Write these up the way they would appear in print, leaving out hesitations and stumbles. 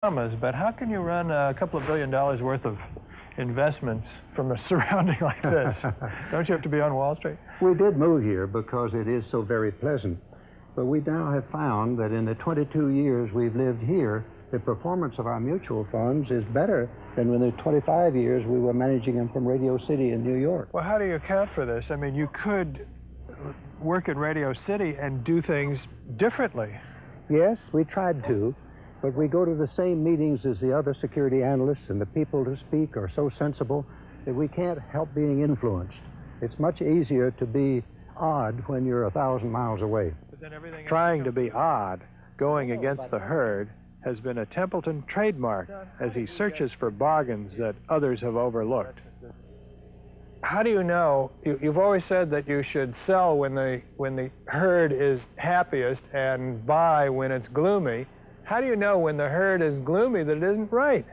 Bahamas, but how can you run a couple of $1 billion worth of investments from a surrounding like this? Don't you have to be on Wall Street? We did move here because it is so very pleasant. But we now have found that in the 22 years we've lived here, the performance of our mutual funds is better than in the 25 years we were managing them from Radio City in New York. Well, how do you account for this? I mean, you could work at Radio City and do things differently. Yes, we tried to, but we go to the same meetings as the other security analysts, and the people who speak are so sensible that we can't help being influenced. It's much easier to be odd when you're 1,000 miles away. Trying to be odd, going against the herd, has been a Templeton trademark as he searches for bargains that others have overlooked. How do you know? You've always said that you should sell when the herd is happiest and buy when it's gloomy. How do you know when the herd is gloomy that it isn't right?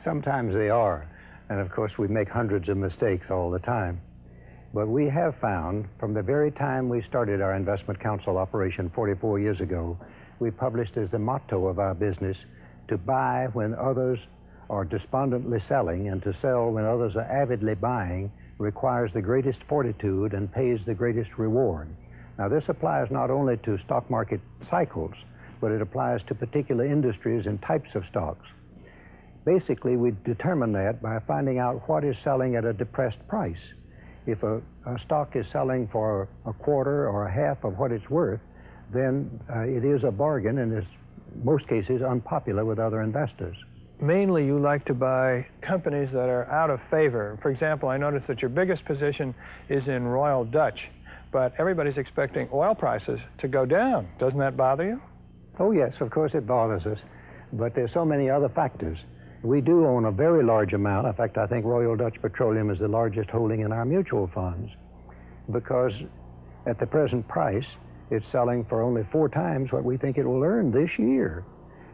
Sometimes they are. And of course, we make hundreds of mistakes all the time. But we have found, from the very time we started our investment council operation 44 years ago, we published as the motto of our business to buy when others are despondently selling, and to sell when others are avidly buying requires the greatest fortitude and pays the greatest reward. Now, this applies not only to stock market cycles, but it applies to particular industries and types of stocks. Basically, we determine that by finding out what is selling at a depressed price. If a stock is selling for a quarter or a half of what it's worth, then it is a bargain and is, in most cases, unpopular with other investors. Mainly, you like to buy companies that are out of favor. For example, I noticed that your biggest position is in Royal Dutch, but everybody's expecting oil prices to go down. Doesn't that bother you? Oh, yes, of course it bothers us, but there's so many other factors. We do own a very large amount. In fact, I think Royal Dutch Petroleum is the largest holding in our mutual funds, because at the present price, it's selling for only 4 times what we think it will earn this year.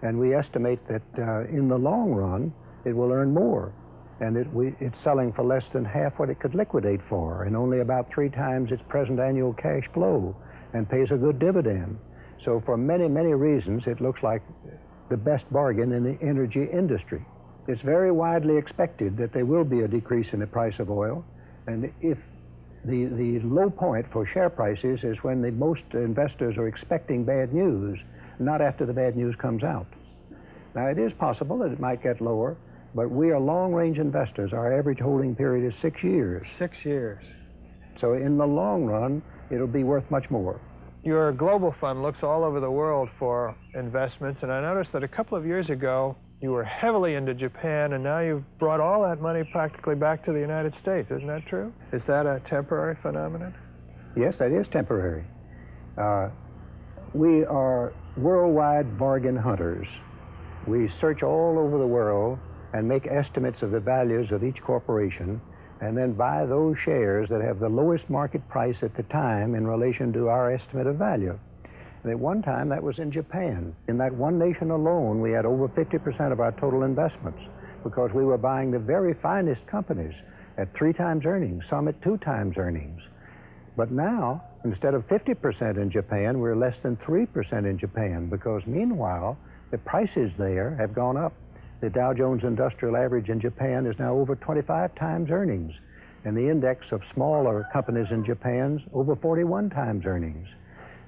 And we estimate that in the long run, it will earn more. And it's selling for less than half what it could liquidate for, and only about 3 times its present annual cash flow, and pays a good dividend. So for many, many reasons, it looks like the best bargain in the energy industry. It's very widely expected that there will be a decrease in the price of oil, and if the low point for share prices is when the most investors are expecting bad news, not after the bad news comes out. Now, it is possible that it might get lower, but we are long-range investors. Our average holding period is 6 years. 6 years. So in the long run, it'll be worth much more. Your global fund looks all over the world for investments, and I noticed that a couple of years ago, you were heavily into Japan, and now you've brought all that money practically back to the United States. Isn't that true? Is that a temporary phenomenon? Yes, that is temporary. We are worldwide bargain hunters. We search all over the world and make estimates of the values of each corporation, and then buy those shares that have the lowest market price at the time in relation to our estimate of value. And at one time, that was in Japan. In that one nation alone, we had over 50% of our total investments, because we were buying the very finest companies at 3 times earnings, some at 2 times earnings. But now, instead of 50% in Japan, we're less than 3% in Japan, because meanwhile, the prices there have gone up. The Dow Jones Industrial Average in Japan is now over 25 times earnings, and the index of smaller companies in Japan's over 41 times earnings.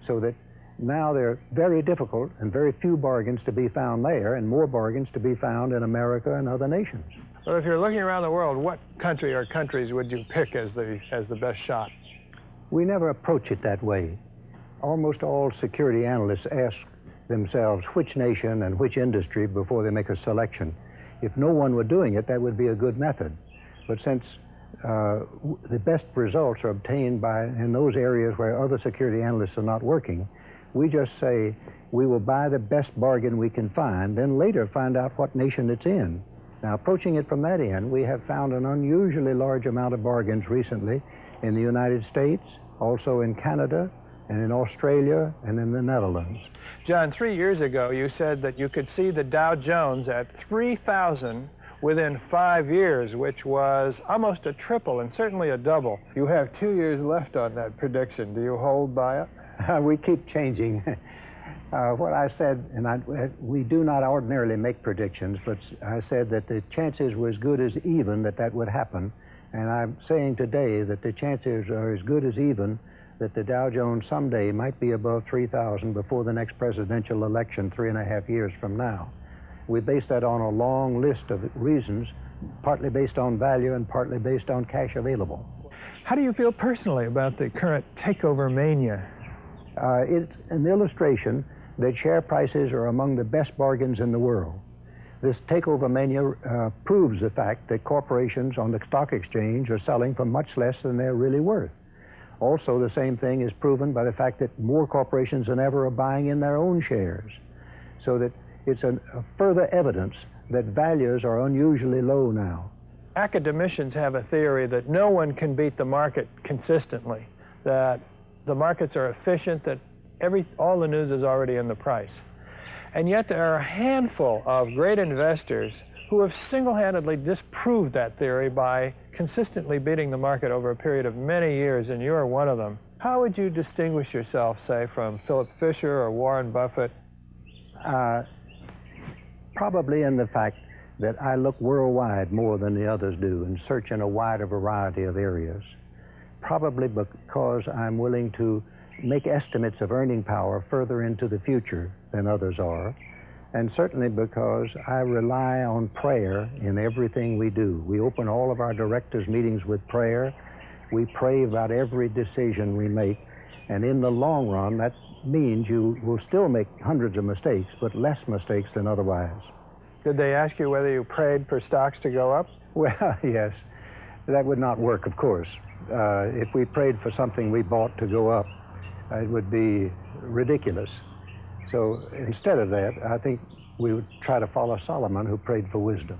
So that now there are very difficult and very few bargains to be found there, and more bargains to be found in America and other nations. So if you're looking around the world, what country or countries would you pick as the best shot? We never approach it that way. Almost all security analysts ask themselves which nation and which industry before they make a selection. If no one were doing it, that would be a good method. But since the best results are obtained in those areas where other security analysts are not working, we just say we will buy the best bargain we can find, then later find out what nation it's in. Now, approaching it from that end, we have found an unusually large amount of bargains recently in the United States, also in Canada, and in Australia, and in the Netherlands. John, 3 years ago, you said that you could see the Dow Jones at 3,000 within 5 years, which was almost a triple and certainly a double. You have 2 years left on that prediction. Do you hold by it? We keep changing. What I said, and we do not ordinarily make predictions, but I said that the chances were as good as even that would happen. And I'm saying today that the chances are as good as even that the Dow Jones someday might be above 3,000 before the next presidential election 3.5 years from now. We base that on a long list of reasons, partly based on value and partly based on cash available. How do you feel personally about the current takeover mania? It's an illustration that share prices are among the best bargains in the world. This takeover mania proves the fact that corporations on the stock exchange are selling for much less than they're really worth. Also, the same thing is proven by the fact that more corporations than ever are buying in their own shares. So that it's a further evidence that values are unusually low now. Academicians have a theory that no one can beat the market consistently, that the markets are efficient, that all the news is already in the price. And yet there are a handful of great investors who have single-handedly disproved that theory by consistently beating the market over a period of many years, and you're one of them. How would you distinguish yourself, say, from Philip Fisher or Warren Buffett? Probably in the fact that I look worldwide more than the others do and search in a wider variety of areas. Probably because I'm willing to make estimates of earning power further into the future than others are, and certainly because I rely on prayer in everything we do. We open all of our directors' meetings with prayer. We pray about every decision we make, and in the long run, that means you will still make hundreds of mistakes, but less mistakes than otherwise. Did they ask you whether you prayed for stocks to go up? Well, yes. That would not work, of course. If we prayed for something we bought to go up, it would be ridiculous. So instead of that, I think we would try to follow Solomon, who prayed for wisdom.